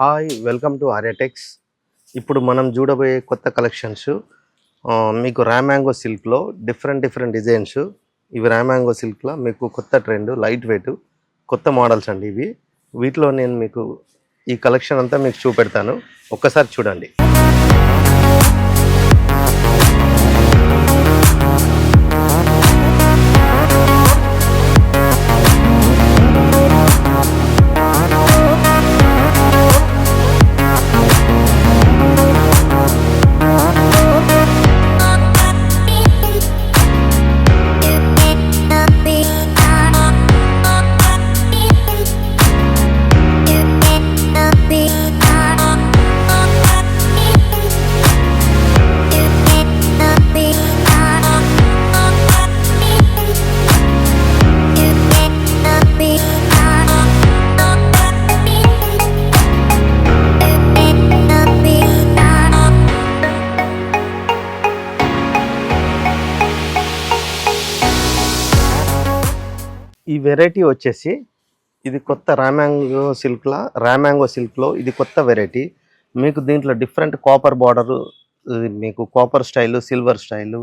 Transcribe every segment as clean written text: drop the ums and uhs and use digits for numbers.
Hi welcome to ఆర్యాటెక్స్. ఇప్పుడు మనం చూడబోయే కొత్త కలెక్షన్స్ మీకు ర్యామ్యాంగో సిల్క్లో డిఫరెంట్ డిజైన్స్. ఇవి ర్యామ్యాంగో సిల్క్లో మీకు కొత్త ట్రెండ్, లైట్ వెయిట్ కొత్త మోడల్స్ అండి ఇవి. వీటిలో నేను మీకు ఈ కలెక్షన్ అంతా మీకు చూపెడతాను, ఒక్కసారి చూడండి. ఈ వెరైటీ వచ్చేసి ఇది కొత్త ర్యామ్యాంగో సిల్క్లో ఇది కొత్త వెరైటీ. మీకు దీంట్లో డిఫరెంట్ కాపర్ బార్డరు, మీకు కాపర్ స్టైలు, సిల్వర్ స్టైలు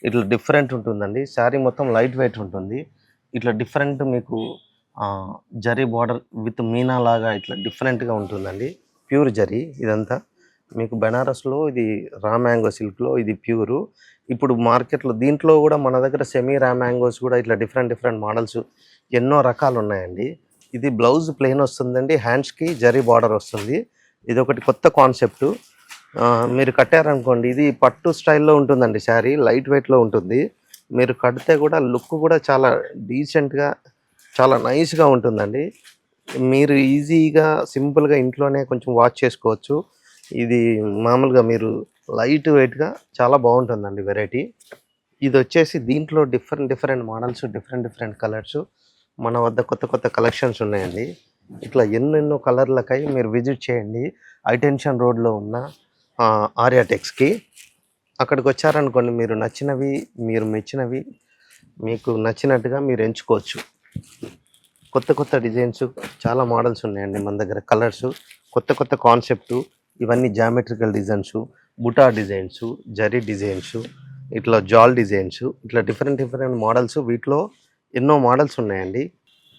ఇట్లా డిఫరెంట్ ఉంటుందండి. శారీ మొత్తం లైట్ వెయిట్ ఉంటుంది. ఇట్లా డిఫరెంట్ మీకు జరీ బార్డర్ విత్ మీనా లాగా ఇట్లా డిఫరెంట్గా ఉంటుందండి. ప్యూర్ జరీ ఇదంతా. మీకు బెనారస్లో ఇది ర్యామ్యాంగో సిల్క్లో ఇది ప్యూరు. ఇప్పుడు మార్కెట్లో దీంట్లో కూడా మన దగ్గర సెమీ ర్యామ్యాంగోస్ కూడా ఇట్లా డిఫరెంట్ మోడల్స్ ఎన్నో రకాలు ఉన్నాయండి. ఇది బ్లౌజ్ ప్లెయిన్ వస్తుందండి, హ్యాండ్స్కి జరీ బార్డర్ వస్తుంది. ఇది ఒకటి కొత్త కాన్సెప్ట్. మీరు కట్టారనుకోండి, ఇది పట్టు స్టైల్లో ఉంటుందండి. శారీ లైట్ వెయిట్లో ఉంటుంది. మీరు కడితే కూడా లుక్ కూడా చాలా డీసెంట్గా, చాలా నైస్గా ఉంటుందండి. మీరు ఈజీగా సింపుల్గా ఇంట్లోనే కొంచెం వాష్ చేసుకోవచ్చు. ఇది మామూలుగా మీరు లైట్ వెయిట్గా చాలా బాగుంటుందండి వెరైటీ. ఇది వచ్చేసి దీంట్లో డిఫరెంట్ మోడల్స్, డిఫరెంట్ కలర్స్ మన వద్ద కొత్త కలెక్షన్స్ ఉన్నాయండి. ఇట్లా ఎన్నెన్నో కలర్లకై మీరు విజిట్ చేయండి. హైటెన్షన్ రోడ్లో ఉన్న ఆర్యాటెక్స్కి. అక్కడికి వచ్చారనుకోండి, మీరు నచ్చినవి, మీరు మెచ్చినవి, మీకు నచ్చినట్టుగా మీరు ఎంచుకోవచ్చు. కొత్త డిజైన్స్ చాలా మోడల్స్ ఉన్నాయండి మన దగ్గర. కలర్స్ కొత్త కాన్సెప్టు. ఇవన్నీ జామెట్రికల్ డిజైన్స్, బుటా డిజైన్స్, జరీ డిజైన్స్, ఇట్లా జాల్ డిజైన్స్, ఇట్లా డిఫరెంట్ మోడల్స్. వీటిలో ఎన్నో మోడల్స్ ఉన్నాయండి.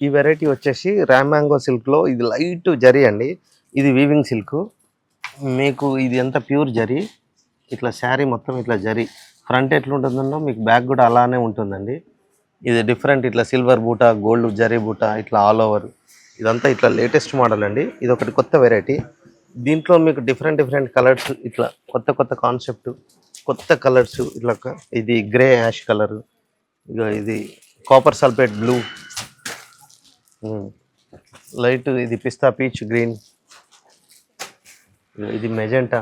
ఈ వెరైటీ వచ్చేసి ర్యామ్యాంగో సిల్క్లో ఇది లైట్ జరీ అండి. ఇది వీవింగ్ సిల్క్. మీకు ఇది ఎంత ప్యూర్ జరీ. ఇట్లా శారీ మొత్తం ఇట్లా జరీ. ఫ్రంట్ ఎట్లా ఉంటుందో మీకు బ్యాక్ కూడా అలానే ఉంటుందండి. ఇది డిఫరెంట్ ఇట్లా సిల్వర్ బూటా, గోల్డ్ జరీ బూటా, ఇట్లా ఆల్ ఓవర్. ఇదంతా ఇట్లా లేటెస్ట్ మోడల్ అండి. ఇది ఒకటి కొత్త వెరైటీ. దీంట్లో మీకు డిఫరెంట్ కలర్స్, ఇట్లా కొత్త కాన్సెప్ట్, కొత్త కలర్స్. ఇట్లా ఇది గ్రే యాష్ కలర్, ఇక ఇది కాపర్ సల్ఫేట్ బ్లూ, లైట్ ఇది పిస్తా పీచ్ గ్రీన్, ఇది మెజెంటా,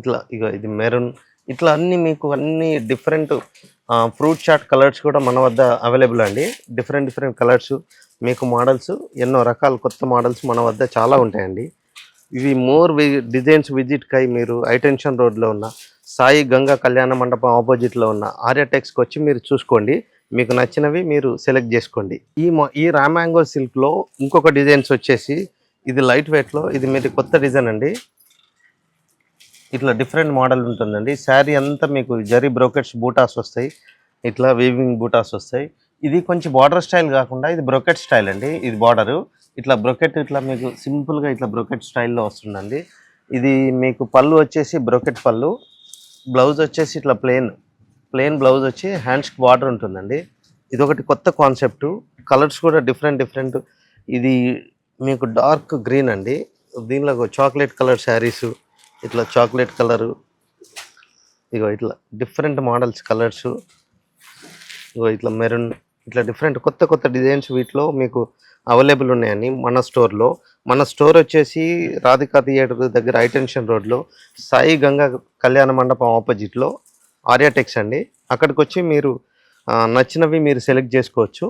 ఇట్లా ఇక ఇది మెరూన్. ఇట్లా అన్ని మీకు అన్ని డిఫరెంట్ ఫ్రూట్ చాట్ కలర్స్ కూడా మన వద్ద అవైలబుల్ అండి. డిఫరెంట్ కలర్స్, మీకు మోడల్స్ ఎన్నో రకాల కొత్త మోడల్స్ మన వద్ద చాలా ఉంటాయండి. ఇవి మోర్ డిజైన్స్ విజిట్కై మీరు హైటెన్షన్ రోడ్లో ఉన్న సాయి గంగా కళ్యాణ మండపం ఆపోజిట్లో ఉన్న ఆర్యాటెక్స్కి వచ్చి మీరు చూసుకోండి. మీకు నచ్చినవి మీరు సెలెక్ట్ చేసుకోండి. ఈ ర్యామ్యాంగో సిల్క్లో ఇంకొక డిజైన్స్ వచ్చేసి ఇది లైట్ వెయిట్లో, ఇది మీరు కొత్త డిజైన్ అండి. ఇట్లా డిఫరెంట్ మోడల్ ఉంటుందండి. శారీ అంతా మీకు జరీ బ్రోకెట్స్ బూటాస్ వస్తాయి, ఇట్లా వీవింగ్ బూటాస్ వస్తాయి. ఇది కొంచెం బార్డర్ స్టైల్ కాకుండా ఇది బ్రోకెట్ స్టైల్ అండి. ఇది బార్డరు ఇట్లా బ్రోకెట్, ఇట్లా మీకు సింపుల్గా ఇట్లా బ్రోకెట్ స్టైల్లో వస్తుందండి. ఇది మీకు పళ్ళు వచ్చేసి బ్రోకెట్ పళ్ళు, బ్లౌజ్ వచ్చేసి ఇట్లా ప్లెయిన్ బ్లౌజ్ వచ్చి హ్యాండ్స్కి బార్డర్ ఉంటుందండి. ఇది ఒకటి కొత్త కాన్సెప్ట్. కలర్స్ కూడా డిఫరెంట్. ఇది మీకు డార్క్ గ్రీన్ అండి. దీనిలో చాక్లెట్ కలర్ శారీస్, ఇట్లా చాక్లెట్ కలరు, ఇగో ఇట్లా డిఫరెంట్ మోడల్స్ కలర్స్, ఇగో ఇట్లా మెరూన్, ఇట్లా డిఫరెంట్ కొత్త డిజైన్స్ వీటిలో మీకు అవైలబుల్ ఉన్నాయండి మన స్టోర్లో. మన స్టోర్ వచ్చేసి రాధికా థియేటర్ దగ్గర హైటెన్షన్ రోడ్లో సాయి గంగా కళ్యాణ మండపం ఆపోజిట్లో ఆర్యాటెక్స్ అండి. అక్కడికి వచ్చి మీరు నచ్చినవి మీరు సెలెక్ట్ చేసుకోవచ్చు.